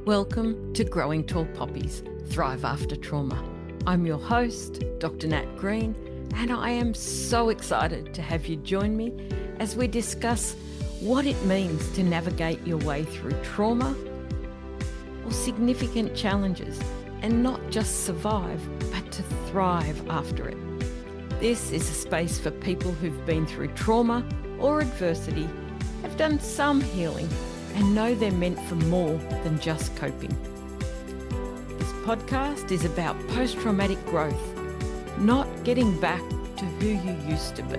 Welcome to Growing Tall Poppies, Thrive After Trauma. I'm your host, Dr. Nat Green, and I am so excited to have you join me as we discuss what it means to navigate your way through trauma or significant challenges and not just survive, but to thrive after it. This is a space for people who've been through trauma or adversity, have done some healing, and know they're meant for more than just coping. This podcast is about post-traumatic growth, not getting back to who you used to be.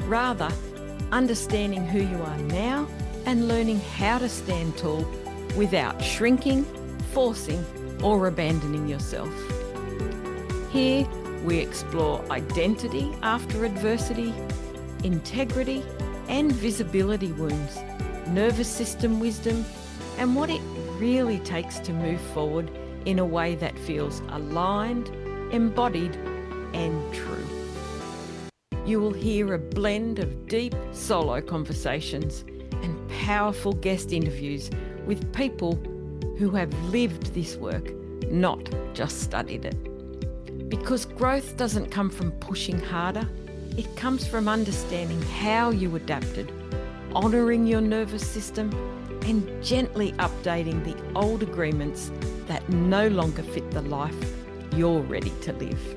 Rather, understanding who you are now and learning how to stand tall without shrinking, forcing, or abandoning yourself. Here, we explore identity after adversity, integrity and visibility wounds, nervous system wisdom, and what it really takes to move forward in a way that feels aligned, embodied, and true. You will hear a blend of deep solo conversations and powerful guest interviews with people who have lived this work, not just studied it. Because growth doesn't come from pushing harder, it comes from understanding how you adapted, honouring your nervous system, and gently updating the old agreements that no longer fit the life you're ready to live.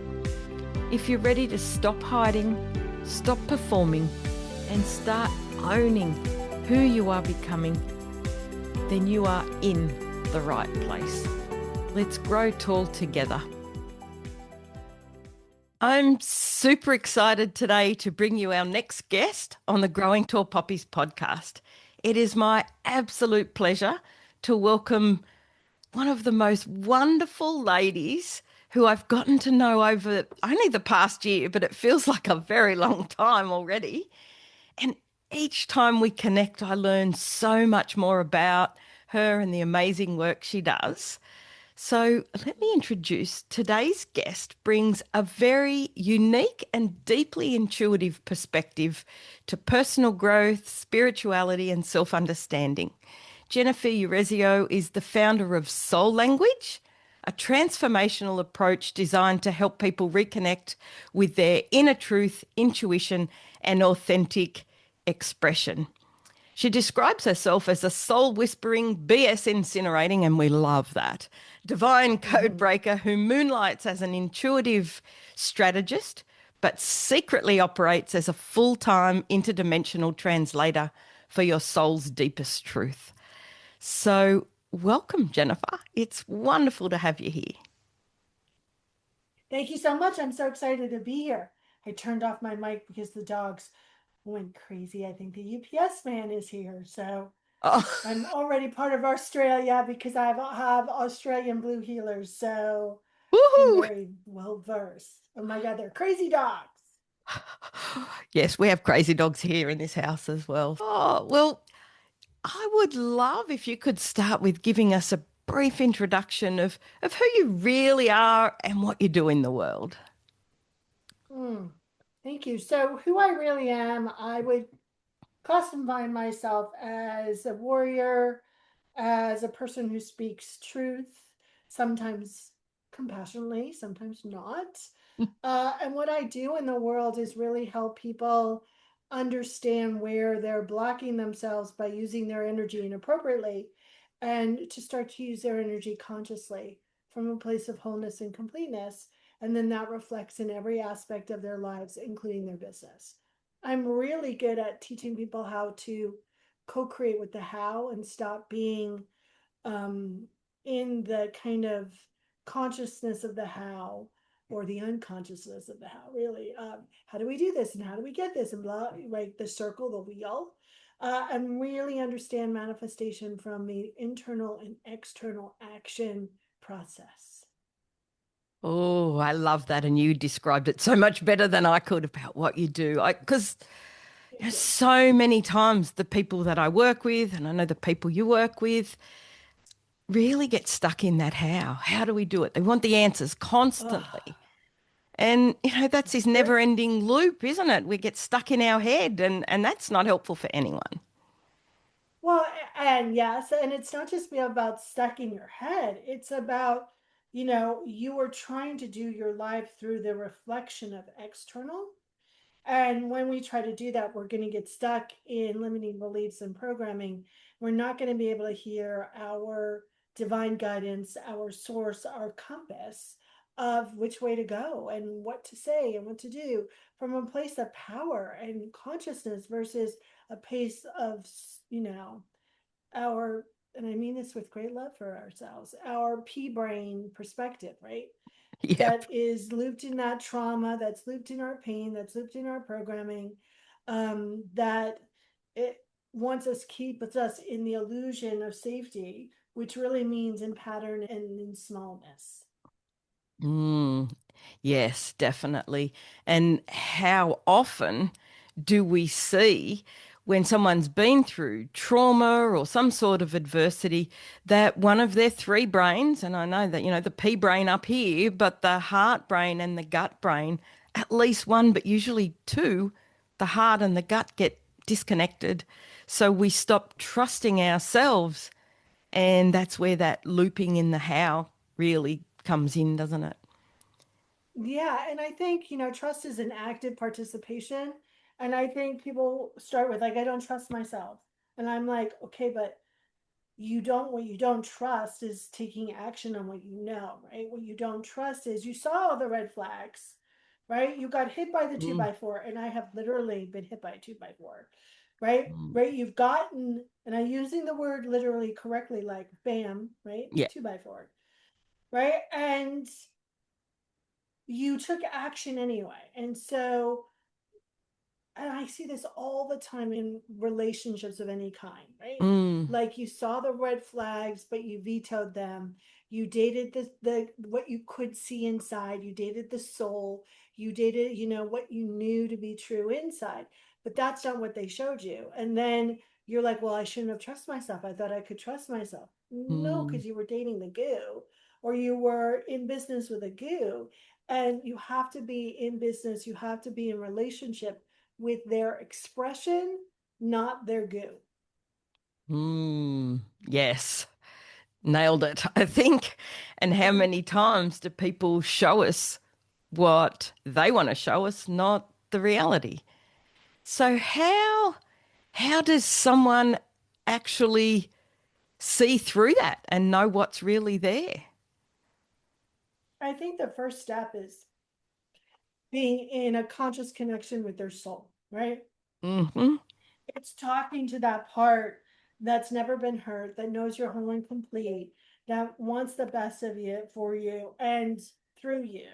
If you're ready to stop hiding, stop performing, and start owning who you are becoming, then you are in the right place. Let's grow tall together. I'm super excited today to bring you our next guest on the Growing Tall Poppies podcast. It is my absolute pleasure to welcome one of the most wonderful ladies who I've gotten to know over only the past year, but it feels like a very long time already. And each time we connect, I learn so much more about her and the amazing work she does. So let me introduce today's guest. Brings a very unique and deeply intuitive perspective to personal growth, spirituality, and self-understanding. Jennifer Urezzio is the founder of Soul Language, a transformational approach designed to help people reconnect with their inner truth, intuition, and authentic expression. She describes herself as a soul-whispering, BS incinerating, and we love that, divine code breaker who moonlights as an intuitive strategist, but secretly operates as a full-time interdimensional translator for your soul's deepest truth. So welcome, Jennifer. It's wonderful to have you here. Thank you so much. I'm so excited to be here. I turned off my mic because the dogs went crazy. I think the UPS man is here. So I'm already part of Australia because I have Australian blue heelers. So I'm very well versed. Oh my God, they're crazy dogs. Yes, we have crazy dogs here in this house as well. Oh, well, I would love if you could start with giving us a brief introduction of who you really are and what you do in the world. Thank you. So who I really am, I would classify myself as a warrior, as a person who speaks truth, sometimes compassionately, sometimes not. And what I do in the world is really help people understand where they're blocking themselves by using their energy inappropriately and to start to use their energy consciously from a place of wholeness and completeness. And then that reflects in every aspect of their lives, including their business. I'm really good at teaching people how to co-create with the how and stop being in the kind of consciousness of the how or the unconsciousness of the how, really. How do we do this and how do we get this and blah, right? The circle, the wheel. And really understand manifestation from the internal and external action process. Oh, I love that. And you described it so much better than I could about what you do. Because so many times the people that I work with, and I know the people you work with, really get stuck in that how. How do we do it? They want the answers constantly. And, that's this never-ending loop, isn't it? We get stuck in our head, and that's not helpful for anyone. Well, and yes, and it's not just be about stuck in your head. It's about, you are trying to do your life through the reflection of external. And when we try to do that, we're going to get stuck in limiting beliefs and programming. We're not going to be able to hear our divine guidance, our source, our compass of which way to go and what to say and what to do from a place of power and consciousness versus a place of, you know, our, and I mean this with great love for ourselves, our pea brain perspective, right? Yep. That is looped in that trauma, that's looped in our pain, that's looped in our programming, that it wants us, keeps us in the illusion of safety, which really means in pattern and in smallness. Mm, yes, definitely. And how often do we see when someone's been through trauma or some sort of adversity that one of their three brains, and I know that, the pea brain up here, but the heart brain and the gut brain, at least one, but usually two, the heart and the gut get disconnected. So we stop trusting ourselves. And that's where that looping in the how really comes in, doesn't it? Yeah, and I think, trust is an active participation. And I think people start with, like, I don't trust myself. And I'm like, okay, but what you don't trust is taking action on what you know, right? What you don't trust is you saw the red flags, right? You got hit by the two Mm, by four, and I have literally been hit by a two by four, right? mm. Right, you've gotten, and I'm using the word literally correctly, like bam, right? Yeah. Two by four, right? And you took action anyway. And so, and I see this all the time in relationships of any kind, right? Mm, Like you saw the red flags, but you vetoed them. You dated the what you could see inside. You dated the soul. You dated, what you knew to be true inside. But that's not what they showed you. And then you're like, well, I shouldn't have trusted myself. I thought I could trust myself. No, mm, because you were dating the goo, or you were in business with a goo. And you have to be in business, you have to be in relationship with their expression, not their goo. mm. Yes. Nailed it, I think. And how many times do people show us what they want to show us, not the reality? So how does someone actually see through that and know what's really there? I think the first step is being in a conscious connection with their soul, right? Hmm. It's talking to that part that's never been hurt, that knows you're whole and complete, that wants the best of you for you and through you.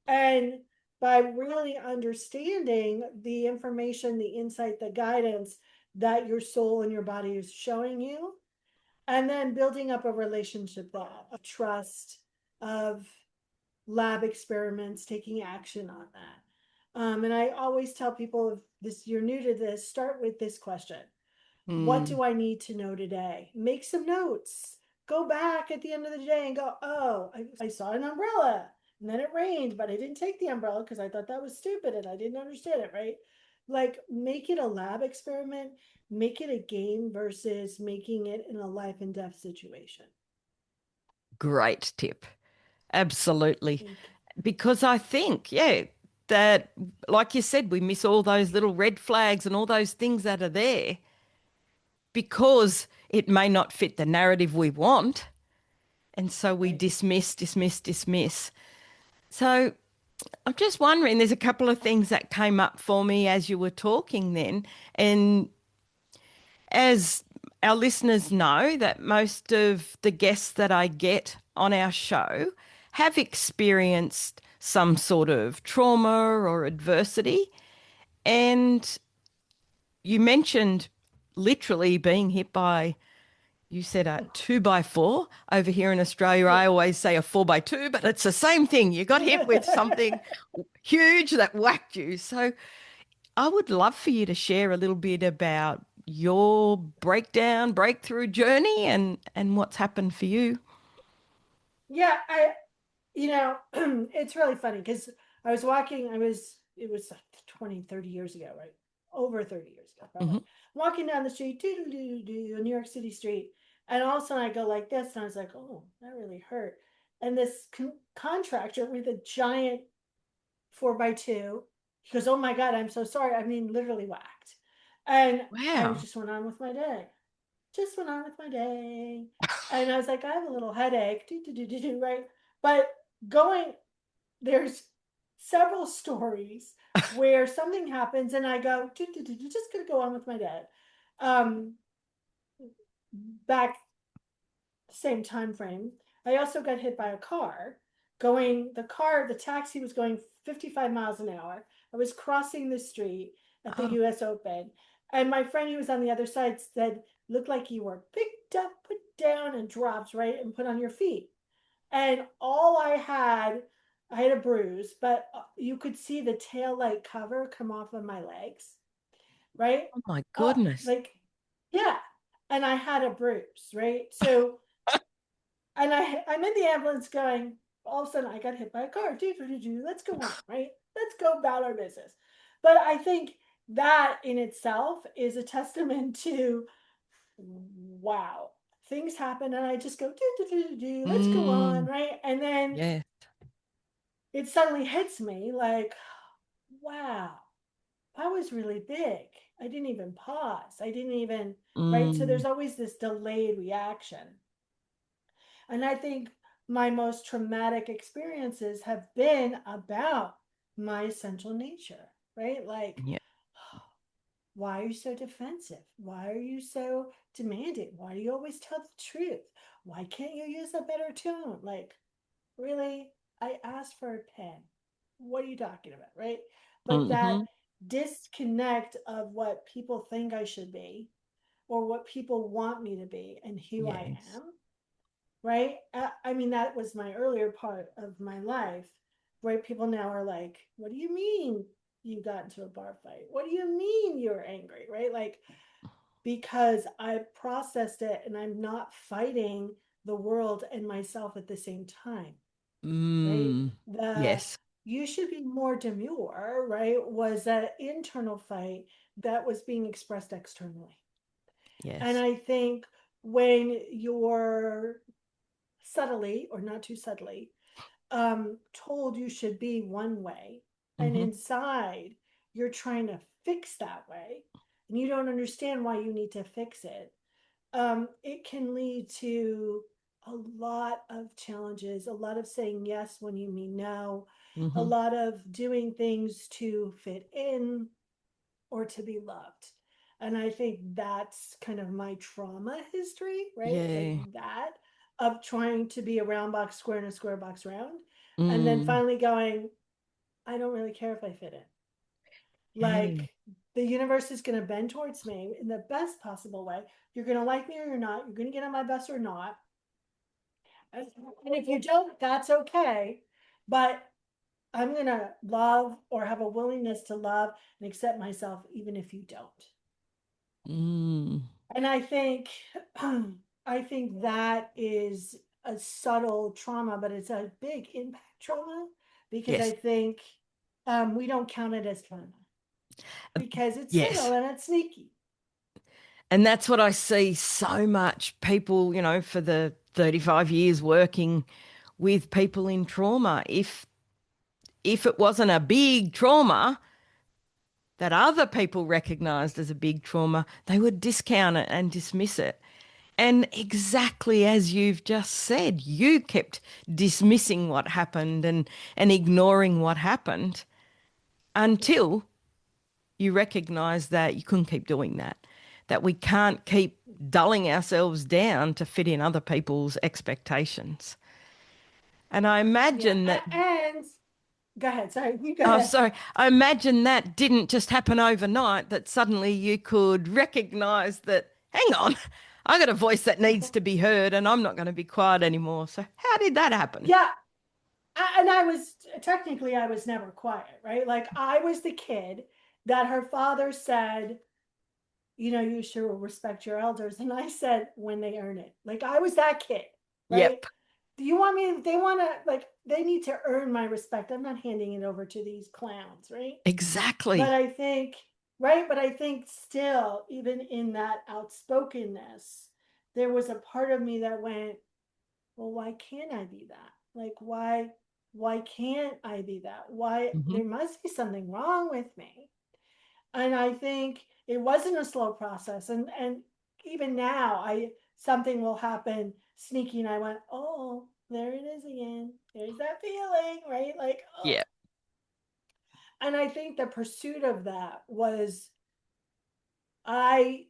And by really understanding the information, the insight, the guidance that your soul and your body is showing you, and then building up a relationship that of trust, of lab experiments, taking action on that. And I always tell people, if this you're new to this, start with this question: what Mm. do I need to know today? Make some notes. Go back at the end of the day and go, oh, I saw an umbrella and then it rained, but I didn't take the umbrella because I thought that was stupid and I didn't understand it, right? Like, make it a lab experiment, make it a game versus making it in a life and death situation. Great tip. Absolutely. Thank you. Because I think, yeah, that, like you said, we miss all those little red flags and all those things that are there because it may not fit the narrative we want. And so we Right. dismiss, dismiss, dismiss. So I'm just wondering, there's a couple of things that came up for me as you were talking then. And as our listeners know, that most of the guests that I get on our show have experienced some sort of trauma or adversity. And you mentioned literally being hit by, you said a two by four. Over here in Australia, Yeah. I always say a four by two, but it's the same thing. You got hit with something huge that whacked you. So I would love for you to share a little bit about your breakdown, breakthrough journey and what's happened for you. Yeah, it's really funny because I was walking, it was 20, 30 years ago, right? over 30 years ago, probably. Mm-hmm. Walking down the street, New York City street, and all of a sudden I go like this, and I was like, oh, that really hurt. And this contractor with a giant 4x2, he goes, oh my God, I'm so sorry. I mean, literally whacked. And I Wow. just went on with my day. Just went on with my day. And I was like, I have a little headache, right? But going, there's several stories where something happens and I go, just gonna go on with my day. Um, Back same time frame. I also got hit by a car. The taxi was going 55 miles an hour. I was crossing the street at the Oh, US Open. And my friend who was on the other side said, looked like you were picked up, put down, and dropped, right? And put on your feet. And I had a bruise, but you could see the tail light cover come off of my legs, right? oh my Oh, goodness. like, yeah. And I had a bruise, right? So, and I'm in the ambulance going, all of a sudden I got hit by a car. Let's go on, right? Let's go about our business. But I think that in itself is a testament to, wow, things happen and I just go, let's go on, Mm, right? And then yeah. it suddenly hits me like, wow, that was really big. I didn't even pause. I didn't even, right? So Mm, there's always this delayed reaction. And I think my most traumatic experiences have been about my essential nature, right? Like, yeah. why are you so defensive? Why are you so demanding? Why do you always tell the truth? Why can't you use a better tone? Like, really? I asked for a pen. What are you talking about? Right? But that Mm-hmm. disconnect of what people think I should be or what people want me to be and who I Yes. am, right? I mean, that was my earlier part of my life, right? People now are like, what do you mean you got into a bar fight? What do you mean you were angry, right? Like, because I processed it and I'm not fighting the world and myself at the same time, right? Mm, The yes. you should be more demure, right? Was that internal fight that was being expressed externally. And Yes. I think when you're subtly or not too subtly told you should be one way, and Mm-hmm. inside you're trying to fix that way, and you don't understand why you need to fix it, it can lead to a lot of challenges, a lot of saying yes when you mean no, a Mm-hmm. lot of doing things to fit in or to be loved. And I think that's kind of my trauma history, right? Like Yeah. that of trying to be a round box square and a square box round. And then Mm, finally going, I don't really care if I fit in. yeah. Like the universe is going to bend towards me in the best possible way. You're going to like me or you're not. You're going to get on my bus or not. And if you don't, that's okay. But I'm going to love or have a willingness to love and accept myself, even if you don't. Mm, And I think, I think that is a subtle trauma, but it's a big impact trauma because I yes. think we don't count it as trauma Uh, because it's subtle Yes. and it's sneaky. And that's what I see so much people, for the 35 years working with people in trauma. If it wasn't a big trauma that other people recognized as a big trauma, they would discount it and dismiss it. And exactly as you've just said, you kept dismissing what happened and ignoring what happened Yeah. until you recognize that you couldn't keep doing that, that we can't keep dulling ourselves down to fit in other people's expectations. And I Yeah. imagine that, And go ahead. Sorry. You go oh, ahead. sorry, I imagine that didn't just happen overnight, that suddenly you could recognize that, hang on, I got a voice that needs to be heard and I'm not going to be quiet anymore. So, how did that happen? Yeah. And I was technically, I was never quiet, right? Like I was the kid that her father said, you should respect your elders. And I said, when they earn it. Like I was that kid, right? Yep, Do you want me? They want to, like, they need to earn my respect. I'm not handing it over to these clowns, right? But exactly. I think right? But I think still, even in that outspokenness, there was a part of me that went, well, why can't I be that? Like, why can't I be that? Why, Hmm. there must be something wrong with me. And I think it wasn't a slow process. And even now, I something will happen sneaky, and I went, oh, there it is again. There's that feeling, right? Like, oh. Yeah. And I think the pursuit of that was, I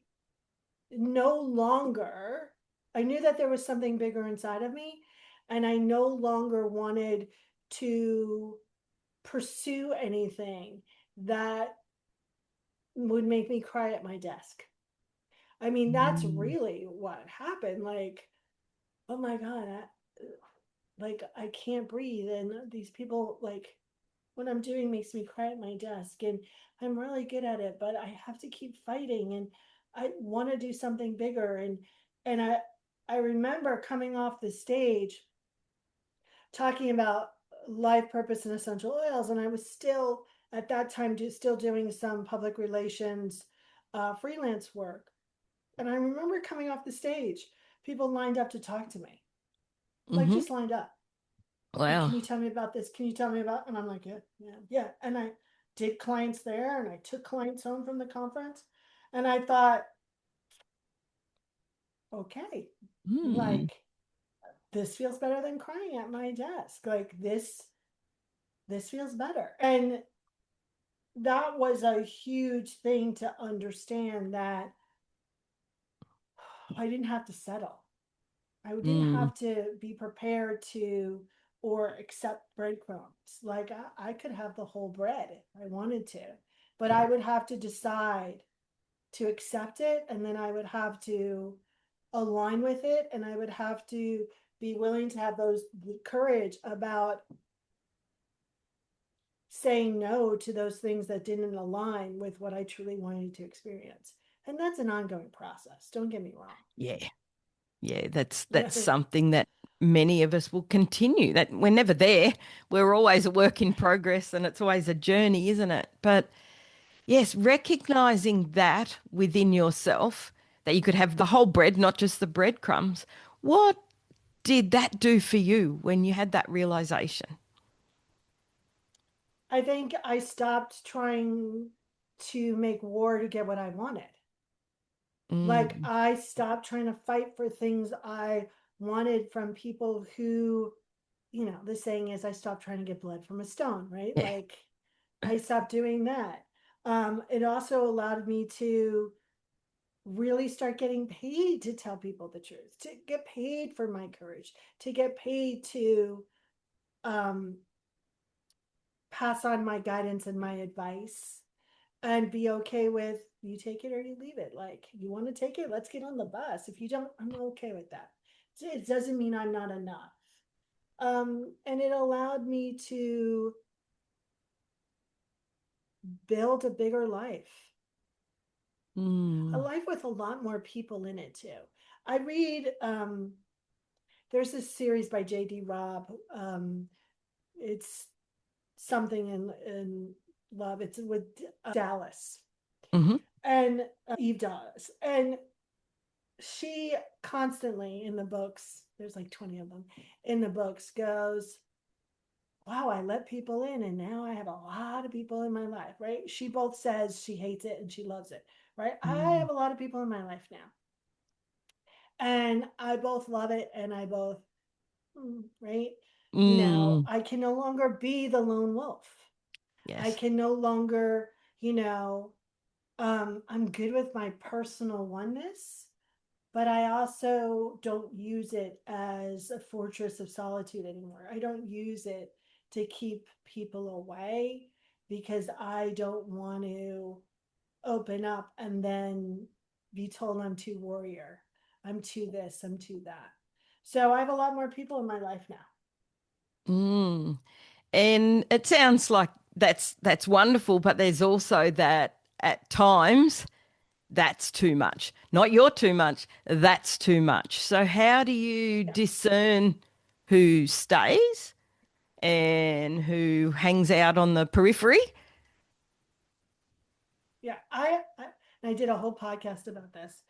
no longer, I knew that there was something bigger inside of me, and I no longer wanted to pursue anything that would make me cry at my desk. I mean, that's Mm. really what happened. Like, oh my God, like I can't breathe. And these people, like, what I'm doing makes me cry at my desk. And I'm really good at it, but I have to keep fighting. And I want to do something bigger. And I remember coming off the stage talking about life purpose and essential oils. And I was still at that time still doing some public relations freelance work. And I remember coming off the stage, people lined up to talk to me, like Hmm. just lined up. Like, Wow. can you tell me about this? Can you tell me about? And I'm like, yeah, yeah, yeah. And I did clients there, and I took clients home from the conference, and I thought, okay, Mm. like this feels better than crying at my desk. Like this feels better. And that was a huge thing to understand, that I didn't have to settle. I didn't Mm. have to be prepared to or accept breadcrumbs. Like I could have the whole bread if I wanted to, but I would have to decide to accept it, and then I would have to align with it, and I would have to be willing to have those courage about saying no to those things that didn't align with what I truly wanted to experience. And that's an ongoing process. Don't get me wrong. Yeah. Yeah, that's something that many of us will continue. That we're never there. We're always a work in progress and it's always a journey, isn't it? But yes, recognizing that within yourself, that you could have the whole bread, not just the breadcrumbs. What did that do for you when you had that realization? I think I stopped trying to make war to get what I wanted. Like Mm. I stopped trying to fight for things I wanted from people who, the saying is, I stopped trying to get blood from a stone, right? Yeah. Like I stopped doing that. It also allowed me to really start getting paid to tell people the truth, to get paid for my courage, to get paid to um, pass on my guidance and my advice, and be okay with, you take it or you leave it. Like, you want to take it, let's get on the bus. If you don't, I'm okay with that. It doesn't mean I'm not enough. And it allowed me to build a bigger life, a Mm. life with a lot more people in it too. I read, there's this series by J.D. Robb. It's something in love. It's with Dallas Hmm. and Eve Dallas. And she constantly in the books, there's like 20 of them in the books, goes, wow, I let people in and now I have a lot of people in my life, right? She both says she hates it and she loves it, right? I Mm. have a lot of people in my life now, and I both love it and I both, right? Mm. I can no longer be the lone wolf. I Yes. can no longer, you know, I'm good with my personal oneness, but I also don't use it as a fortress of solitude anymore. I don't use it to keep people away, because I don't want to open up and then be told I'm too warrior. I'm too this, I'm too that. So I have a lot more people in my life now. Mm. And it sounds like that's wonderful, but there's also that at times that's too much. Not you're too much, that's too much. So how do you Yeah. discern who stays and who hangs out on the periphery? Yeah, and I did a whole podcast about this.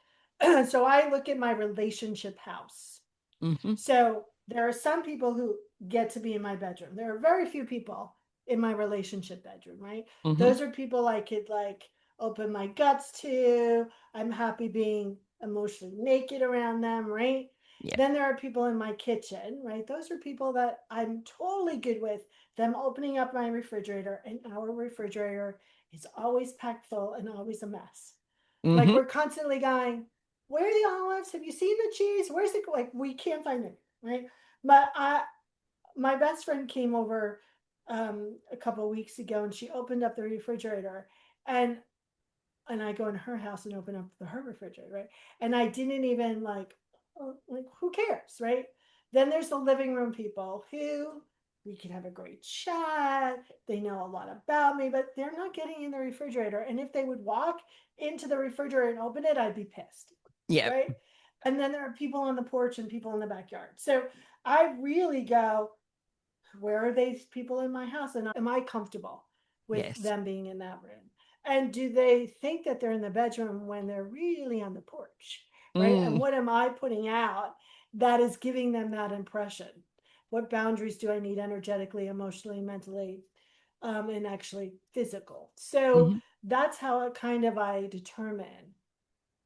So I look at my relationship house. Mm-hmm. So there are some people who get to be in my bedroom. There are very few people in my relationship bedroom, right? Mm-hmm. Those are people I could like open my guts to. I'm happy being emotionally naked around them, right? Yeah. Then there are people in my kitchen, right? Those are people that I'm totally good with them opening up my refrigerator, and our refrigerator is always packed full and always a mess. Like Mm-hmm. we're constantly going, where are the olives? Have you seen the cheese? Where's the like? We can't find it, right? But my best friend came over a couple of weeks ago, and she opened up the refrigerator, and I go in her house and open up her refrigerator, right? And I didn't even like, oh, like who cares, right? Then there's the living room people who we can have a great chat. They know a lot about me, but they're not getting in the refrigerator. And if they would walk into the refrigerator and open it, I'd be pissed, Yeah. right? And then there are people on the porch and people in the backyard. So I really go, where are these people in my house? And am I comfortable with Yes. them being in that room? And do they think that they're in the bedroom when they're really on the porch? Right. And Mm. what am I putting out that is giving them that impression? What boundaries do I need energetically, emotionally, mentally, and actually physical? So Mm-hmm. that's how it kind of I determine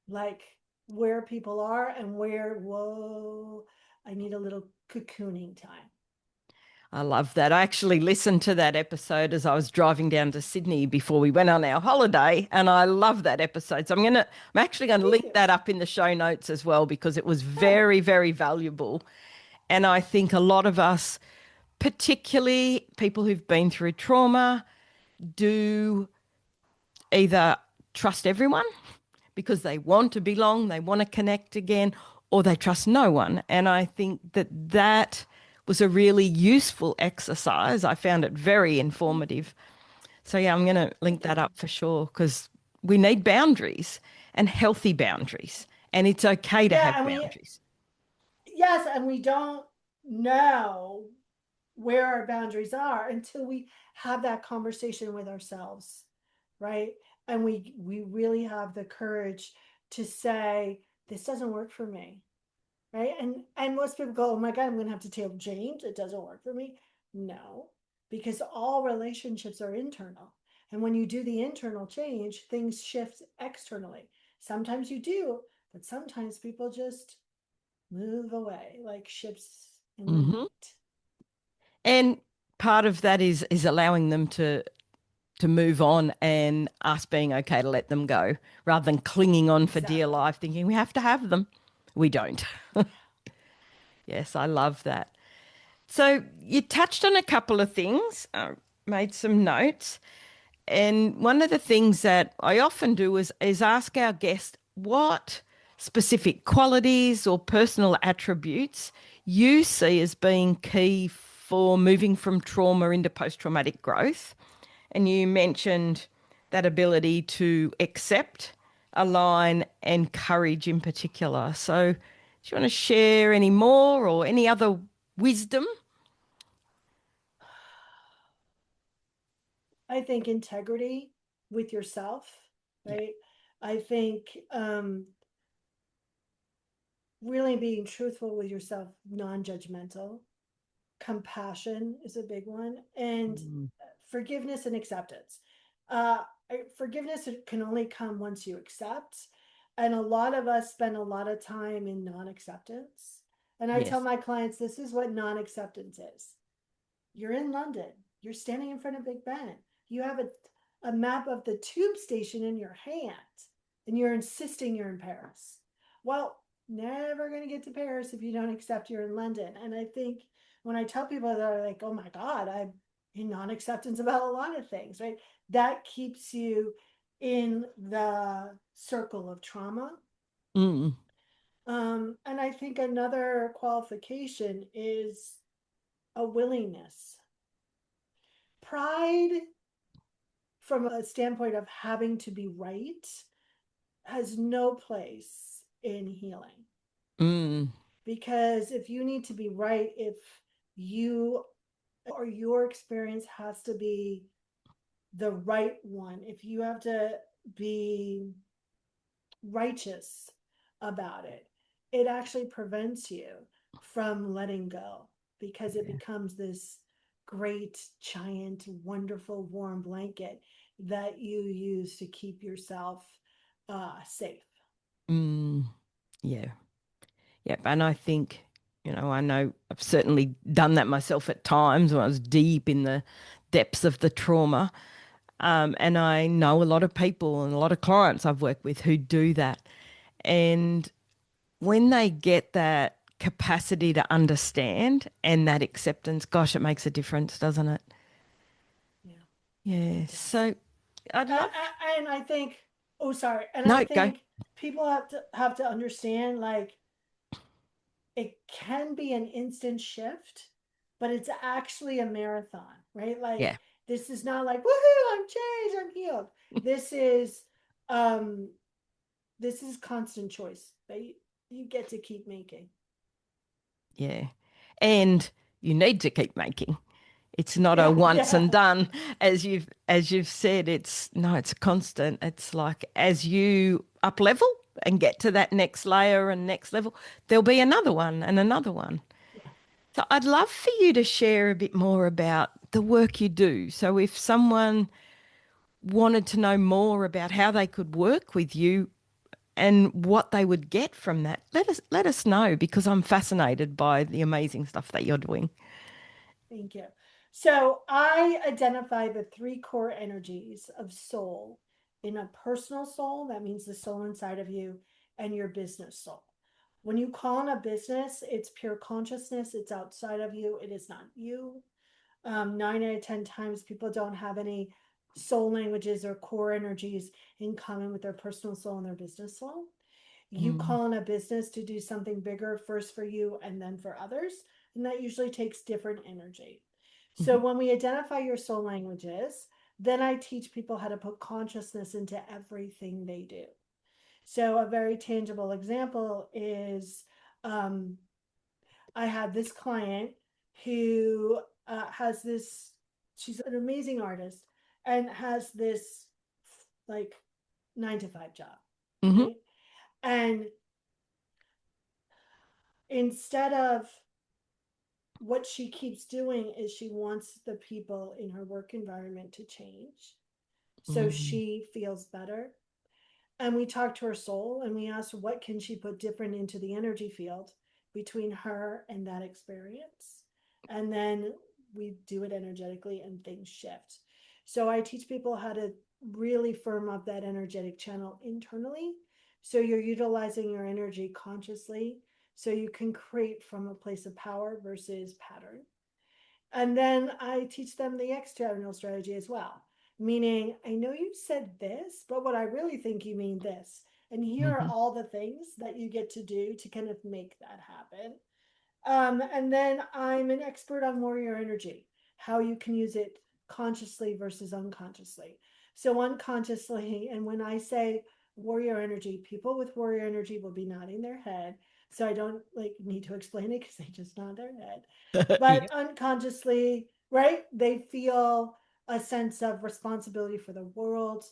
like where people are and where, whoa, I need a little cocooning time. I love that. I actually listened to that episode as I was driving down to Sydney before we went on our holiday, and I love that episode. So I'm actually going to Thank link you. that up in the show notes as well because it was Good. very, very valuable. And I think a lot of us, particularly people who've been through trauma, do either trust everyone because they want to belong, they want to connect again, or they trust no one. And I think that that was a really useful exercise. I found it very informative. So, yeah, I'm going to link Thank that you. up for sure because we need boundaries and healthy boundaries. And it's okay to Yeah, have and we boundaries. yes, and we don't know where our boundaries are until we have that conversation with ourselves, right? And we really have the courage to say this doesn't work for me, right? And most people go, "Oh my god, I'm going to have to tell James it doesn't work for me." No, because all relationships are internal. And when you do the internal change, things shift externally. Sometimes you do, but sometimes people just move away like ships in the Hmm. night. And part of that is allowing them to move on and us being okay to let them go rather than clinging on for dear Exactly. life, thinking we have to have them. We don't. Yeah. Yes, I love that. So you touched on a couple of things, made some notes. And one of the things that I often do is ask our guest what specific qualities or personal attributes you see as being key for moving from trauma into post traumatic growth. And you mentioned that ability to accept, align, and courage in particular. So, do you want to share any more or any other wisdom? I think integrity with yourself, Yeah. right? I think really being truthful with yourself, non judgmental. Compassion is a big one, and Mm. forgiveness and acceptance. Uh, Forgiveness can only come once you accept. And a lot of us spend a lot of time in non acceptance. And I tell Yes. my clients this is what non acceptance is. You're in London. You're standing in front of Big Ben. You have a map of the tube station in your hand, and you're insisting you're in Paris. Well, never going to get to Paris if you don't accept you're in London. And I think when I tell people that are like, oh my God, I'm in non acceptance about a lot of things, right? That keeps you in the circle of trauma. Mm. And I think another qualification is a willingness. Pride from a standpoint of having to be right has no place in healing, Mm. because if you need to be right, if you or your experience has to be the right one, if you have to be righteous about it. It actually prevents you from letting go because it Yeah. becomes this great, giant, wonderful, warm blanket that you use to keep yourself safe. Mm, yeah. Yep. And I think, I know I've certainly done that myself at times when I was deep in the depths of the trauma. And I know a lot of people and a lot of clients I've worked with who do that. And when they get that capacity to understand and that acceptance, gosh, it makes a difference, doesn't it? Yeah, Yeah. it does. So I'd love. And I think, oh, sorry. And I No, go. think people have to understand, like, it can be an instant shift, but it's actually a marathon, right? Like, Yeah. this is not like, woohoo, I'm changed, I'm healed. This is um this is constant choice that you get to keep making. Yeah. And you need to keep making. It's not a Yeah, once and yeah, done, as you've said. It's no, it's constant. It's like as you up level and get to that next layer and next level, there'll be another one and another one. yeah. So I'd love for you to share a bit more about the work you do. So if someone wanted to know more about how they could work with you and what they would get from that, let us know because I'm fascinated by the amazing stuff that you're doing. Thank you. So I identify the three core energies of soul in a personal soul, that means the soul inside of you, and your business soul. When you call on a business, it's pure consciousness, it's outside of you, it is not you. 9 out of 10 times, people don't have any soul languages or core energies in common with their personal soul and their business soul. You Mm, call on a business to do something bigger first for you and then for others, and that usually takes different energy. So mhm, when we identify your soul languages, then I teach people how to put consciousness into everything they do. So a very tangible example is um, I had this client who has this, she's an amazing artist and has this like 9 to 5 job, mhm, right? And instead of, what she keeps doing is she wants the people in her work environment to change so mm, she feels better. And we talked to her soul and we asked what can she put different into the energy field between her and that experience. And then we do it energetically and things shift. So I teach people how to really firm up that energetic channel internally. So you're utilizing your energy consciously so you can create from a place of power versus pattern. And then I teach them the external strategy as well, meaning, I know you said this, but what I really think you mean this. And here are mhm, all the things that you get to do to kind of make that happen. And then I'm an expert on warrior energy, how you can use it consciously versus unconsciously. So, unconsciously, and when I say warrior energy, people with warrior energy will be nodding their head. So I don't like need to explain it because they just nod their head. But yep. unconsciously, right? They feel a sense of responsibility for the world.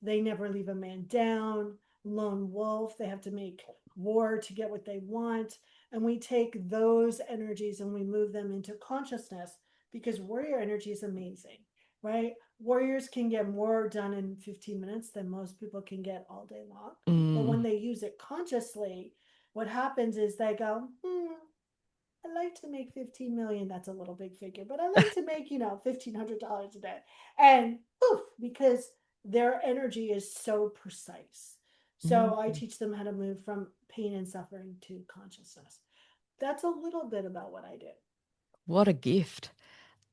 They never leave a man down. Lone wolf. They have to make war to get what they want. And we take those energies and we move them into consciousness because warrior energy is amazing, right? Warriors can get more done in 15 minutes than most people can get all day long. But Mm, when they use it consciously, what happens is they go, I like to make 15 million. That's a little big figure, but I like to make, $1,500 a day. And poof, because their energy is so precise. So I mm. teach them how to move from pain and suffering to consciousness. That's a little bit about what I do. What a gift.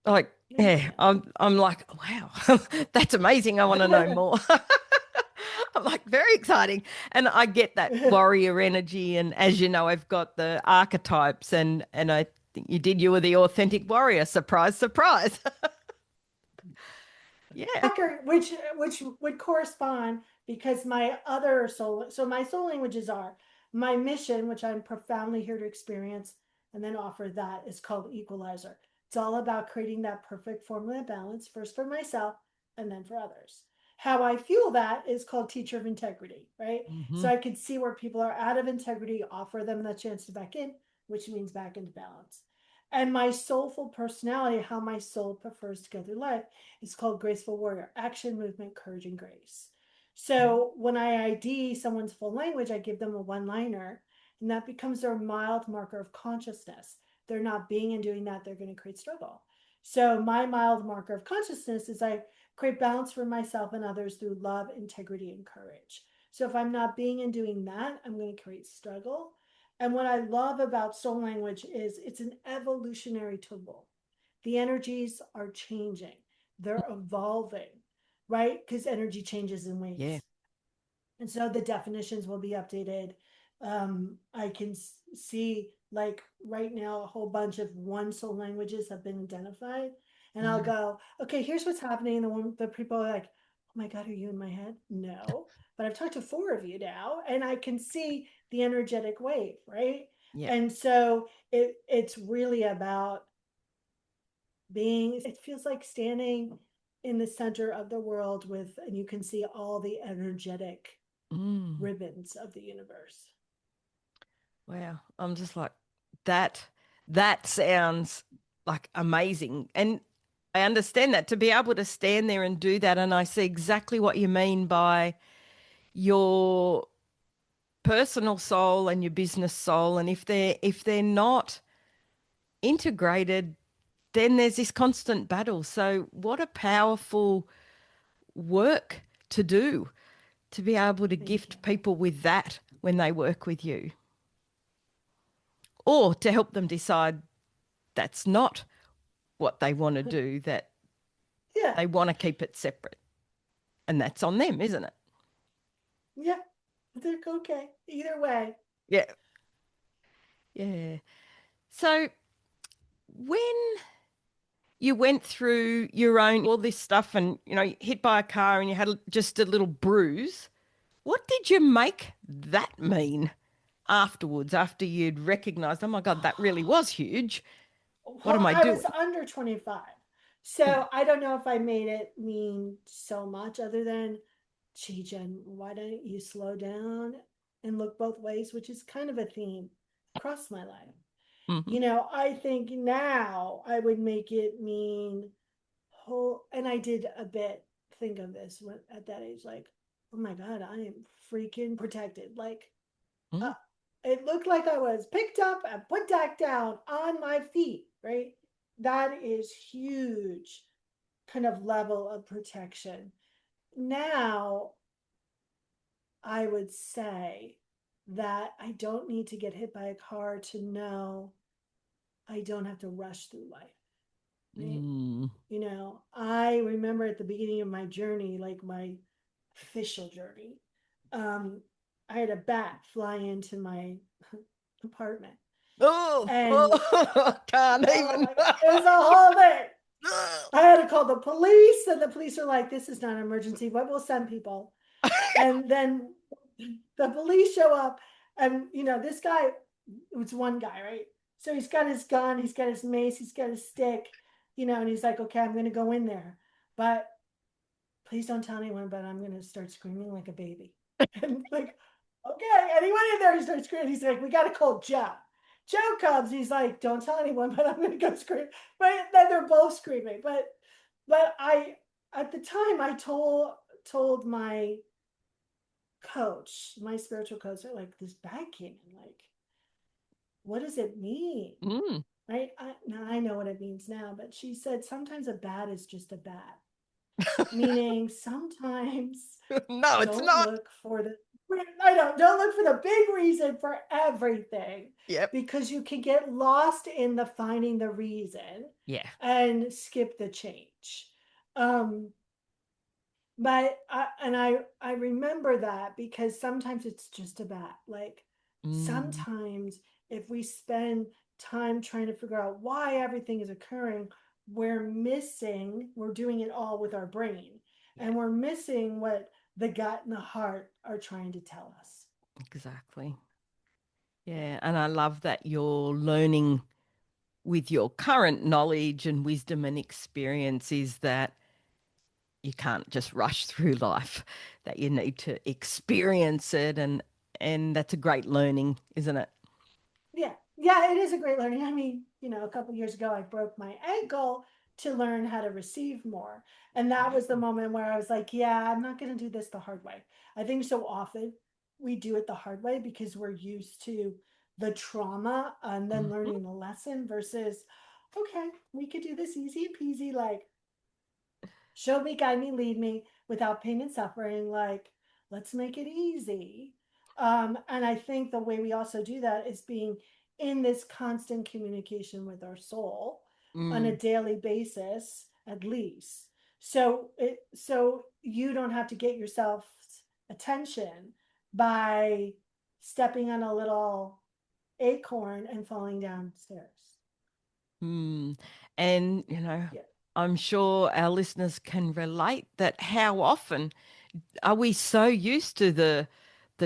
Like, Thank yeah, you. I'm like, wow, that's amazing. I want to know more. I'm like, very exciting. And I get that warrior energy. And as you know, I've got the archetypes and I think you were the authentic warrior. Surprise, surprise. Yeah. which would correspond because my other soul, so my soul languages are my mission, which I'm profoundly here to experience and then offer, that is called equalizer. It's all about creating that perfect formula of balance, first for myself and then for others. How I fuel that is called teacher of integrity, right? Mm-hmm. So I can see where people are out of integrity, offer them the chance to back in, which means back into balance. And my soulful personality, how my soul prefers to go through life, is called graceful warrior: action, movement, courage, and grace. So when I ID someone's full language, I give them a one liner, and that becomes their mild marker of consciousness. They're not being and doing that, they're going to create struggle. So my mild marker of consciousness is I create balance for myself and others through love, integrity, and courage. So if I'm not being and doing that, I'm going to create struggle. And what I love about soul language is it's an evolutionary tool. The energies are changing, they're evolving, right? Because energy changes in Yeah. waves. And so the definitions will be updated. I can see, like, right now, a whole bunch of one soul languages have been identified. And I'll Mm. go, okay, here's what's happening. The people are like, oh my God, are you in my head? No. But I've talked to four of you now, and I can see the energetic wave, right? Yeah. And so it's really about being, it feels like standing in the center of the world with, and you can see all the energetic Mm. ribbons of the universe. Wow. I'm just like, that that sounds like amazing. And I understand that to be able to stand there and do that. And I see exactly what you mean by your personal soul and your business soul. And if they're not integrated, then there's this constant battle. So what a powerful work to do to be able to Thank you. gift people with that when they work with you, or to help them decide that's not what they want to do, that Yeah, they want to keep it separate. And that's on them, isn't it? yeah. They're okay. Either way. Yeah. Yeah. So when you went through your own, all this stuff, and, hit by a car and you had just a little bruise, what did you make that mean afterwards, after you'd recognized, oh my God, that really was huge? What Well, am I I was doing? under 25. Mm. So I don't know if I made it mean so much other than, gee, Jen, why don't you slow down and look both ways, which is kind of a theme across my life. Mm-hmm. I think now I would make it mean whole, and I did a bit think of this when, at that age, like, oh my God, I am freaking protected. Like, Mm. uh, it looked like I was picked up and put back down on my feet, right? That is huge kind of level of protection. Now, I would say that I don't need to get hit by a car to know I don't have to rush through life, right? Mm. I remember at the beginning of my journey, like my official journey, um, I had a bat fly into my apartment. Oh, And oh, can't oh even. my God, it was a whole thing. I had to call the police, and the police are like, this is not an emergency, but we'll send people. And then the police show up, and this guy, it was one guy, right? So he's got his gun, he's got his mace, he's got his stick, and he's like, okay, I'm gonna go in there. But please don't tell anyone, but I'm gonna start screaming like a baby. And like, okay. And he went in there, he started screaming. He's like, we gotta call Joe. Joe comes, he's like, don't tell anyone, but I'm gonna go scream. But then they're both screaming. But I, at the time, I told my coach, my spiritual coach, like, this bag came in, like, what does it mean? Mm. Right? Now I know what it means now, but she said sometimes a bat is just a bat, meaning sometimes No, it's don't not. look for the, I don't look for the big reason for everything, Yep. because you can get lost in the finding the reason Yeah. and skip the change. um but I remember that, because sometimes it's just about, like, Mm. sometimes if we spend time trying to figure out why everything is occurring, we're doing it all with our brain, Yeah, and we're missing what the gut and the heart are trying to tell us. exactly. Yeah. Yeah. And I love that you're learning with your current knowledge and wisdom and experience is that you can't just rush through life, that you need to experience it, and that's a great learning, isn't it? Yeah. Yeah, it is a great learning. I mean, a couple years ago, I broke my ankle to learn how to receive more. And that was the moment where I was like, yeah, I'm not going to do this the hard way. I think so often we do it the hard way because we're used to the trauma and then Mm-hmm. learning the lesson versus, okay, we could do this easy peasy, like show me, guide me, lead me without pain and suffering. Like, let's make it easy. And I think the way we also do that is being in this constant communication with our soul on a Mm. daily basis, at least. So you don't have to get yourself attention by stepping on a little acorn and falling downstairs. Mm. And, Yeah. I'm sure our listeners can relate that how often are we so used to the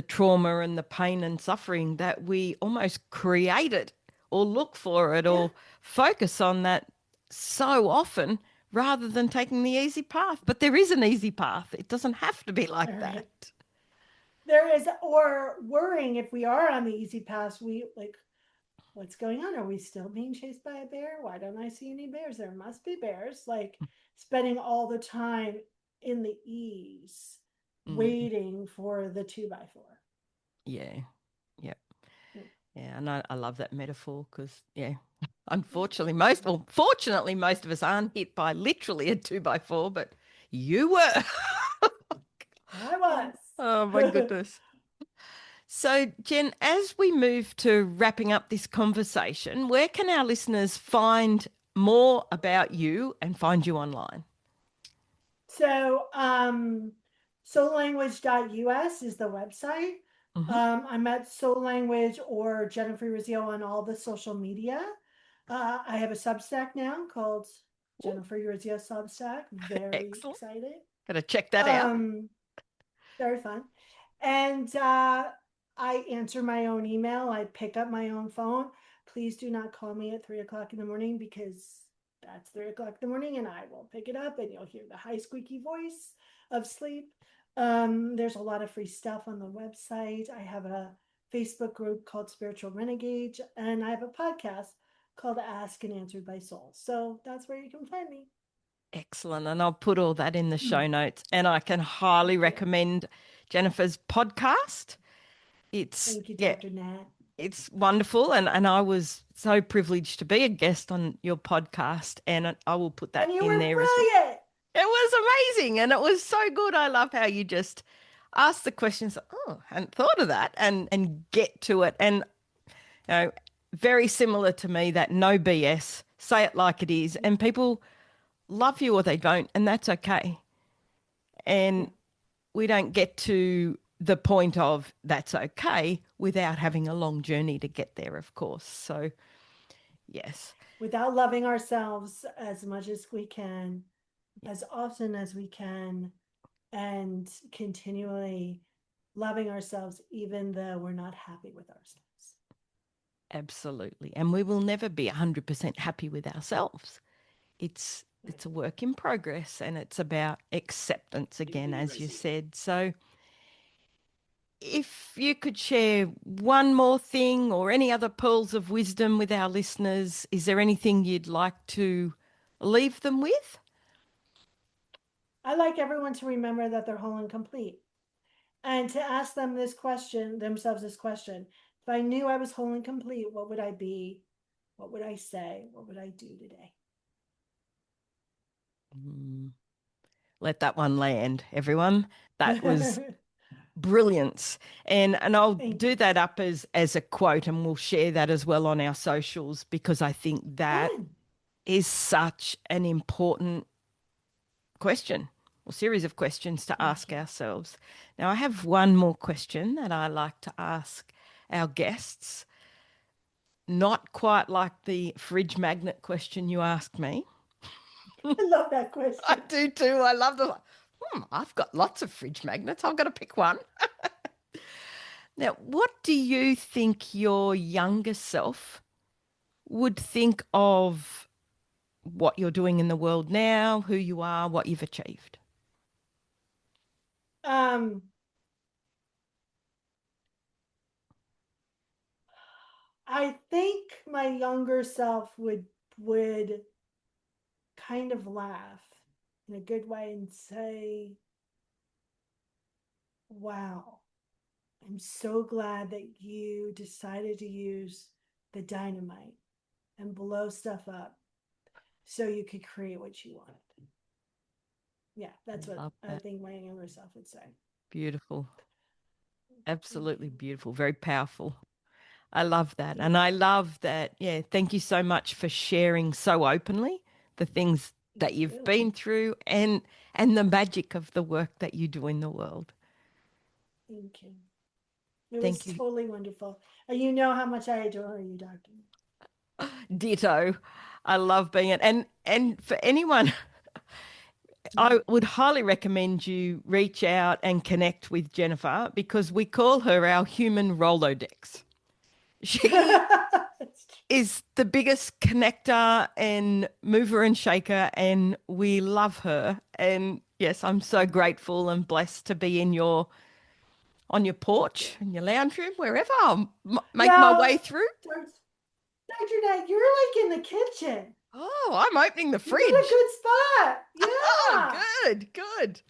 trauma and the pain and suffering that we almost create it or look for it Yeah. or focus on that so often rather than taking the easy path. But there is an easy path. It doesn't have to be All like that. right. There is, or worrying if we are on the easy path, we like, what's going on? Are we still being chased by a bear? Why don't I see any bears? There must be bears. Like spending all the time in the ease, Mm, waiting for the two by four. yeah. Yeah. Mm. Yeah. And I love that metaphor because, yeah, unfortunately, fortunately, most of us aren't hit by literally a two by four, but you were. I Oh my was. goodness. So, Jen, as we move to wrapping up this conversation, where can our listeners find more about you and find you online? So, soullanguage.us is the website. Hmm. I'm at Soul Language or Jennifer Urezzio on all the social media. I have a Substack now called Ooh, Jennifer Urezzio Substack. Very excellent. excited. Got to check that out. Um, Very fun. And I answer my own email. I pick up my own phone. Please do not call me at 3 o'clock in the morning because that's 3 o'clock in the morning and I will pick it up and you'll hear the high squeaky voice of sleep. There's a lot of free stuff on the website. I have a Facebook group called Spiritual Renegade and I have a podcast called Ask and Answered by Soul. So that's where you can find me. Excellent. And I'll put all that in the show notes. And I can highly Thank you. recommend Jennifer's podcast. It's, Thank you, yeah, Dr. Nat. it's wonderful. And I was so privileged to be a guest on your podcast. And I will put that And you in were there as well. brilliant. It was amazing and it was so good. I love how you just ask the questions, oh, I hadn't thought of that, and get to it. And you know, very similar to me, that no BS, say it like it is, and people love you or they don't, and that's okay. Yeah. And we don't get to the point of that's okay without having a long journey to get there, of course. So, yes, Without loving ourselves as much as we can, as often as we can, and continually loving ourselves, even though we're not happy with ourselves. absolutely. And we will never be 100% happy with ourselves. It's a work in progress and it's about acceptance again, as you said. So if you could share one more thing or any other pearls of wisdom with our listeners, is there anything you'd like to leave them with? I like everyone to remember that they're whole and complete and to ask themselves this question. If I knew I was whole and complete, what would I be? What would I say? What would I do today? Mm, let that one land, everyone. That was brilliance. And I'll Thank do you. that up as a quote and we'll share that as well on our socials because I think that Fun. is such an important question or series of questions to Thank ask you. ourselves. Now, I have one more question that I like to ask our guests, not quite like the fridge magnet question you asked me. I love that I question. do too. I love I've got lots of fridge magnets. I've got to pick one. Now, what do you think your younger self would think of what you're doing in the world now, who you are, what you've achieved? Um, I think my younger self would kind of laugh in a good way and say, "Wow, I'm so glad that you decided to use the dynamite and blow stuff up so you could create what you wanted." Yeah, that's what Love I that. think my younger self would say. Beautiful. Thank Absolutely you. beautiful. Very powerful. I love that. And Thank I you. love that. Yeah. Thank you so much for sharing so openly the things that Thank you've you. been through and the magic of the work that you do in the world. Thank you. It was Thank you. totally wonderful. And you know how much I adore you, Doctor. Ditto. I love being it. And for anyone, I would highly recommend you reach out and connect with Jennifer because we call her our human Rolodex. She is the biggest connector and mover and shaker, and we love her. And yes, I'm so grateful and blessed to be in your on your Thank you. porch, in your lounge room, wherever. I'll make my Now, way through. Dr. Knight, you're like in the kitchen. Oh, I'm opening the You're in a fridge. good spot. Oh, Yeah. good, good.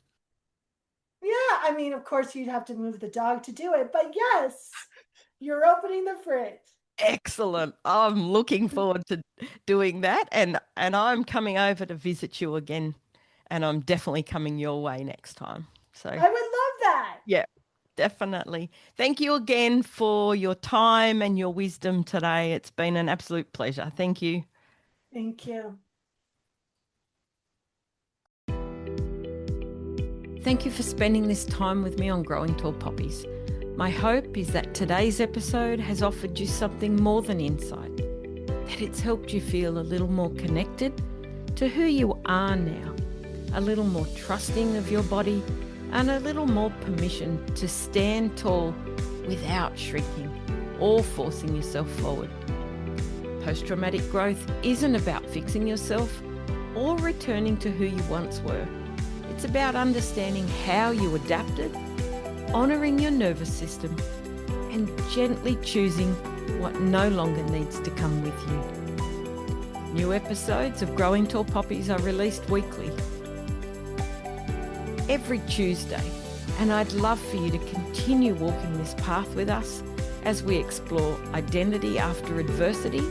Yeah. I mean, of course, you'd have to move the dog to do it, but yes, you're opening the fridge. Excellent. I'm looking forward to doing that, and I'm coming over to visit you again, and I'm definitely coming your way next time. So, I would love that. yeah, definitely. Thank you again for your time and your wisdom today. It's been an absolute pleasure. Thank you. Thank you. Thank you for spending this time with me on Growing Tall Poppies. My hope is that today's episode has offered you something more than insight, that it's helped you feel a little more connected to who you are now, a little more trusting of your body, and a little more permission to stand tall without shrinking or forcing yourself forward. Post-traumatic growth isn't about fixing yourself or returning to who you once were. It's about understanding how you adapted, honouring your nervous system, and gently choosing what no longer needs to come with you. New episodes of Growing Tall Poppies are released weekly, every Tuesday, and I'd love for you to continue walking this path with us as we explore identity after adversity,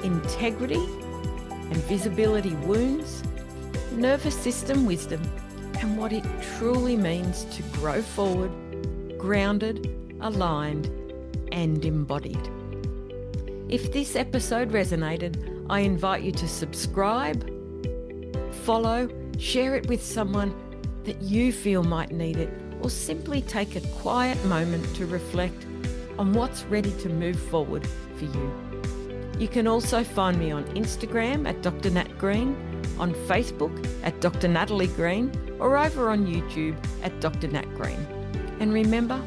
integrity and visibility wounds, nervous system wisdom, and what it truly means to grow forward, grounded, aligned, and embodied. If this episode resonated, I invite you to subscribe, follow, share it with someone that you feel might need it, or simply take a quiet moment to reflect on what's ready to move forward for you. You can also find me on Instagram at Dr. Nat Green, on Facebook at Dr. Natalie Green, or over on YouTube at Dr. Nat Green. And remember,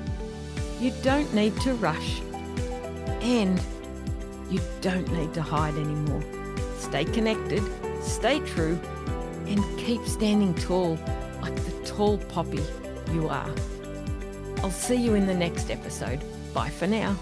you don't need to rush, and you don't need to hide anymore. Stay connected, stay true, and keep standing tall like the tall poppy you are. I'll see you in the next episode. Bye for now.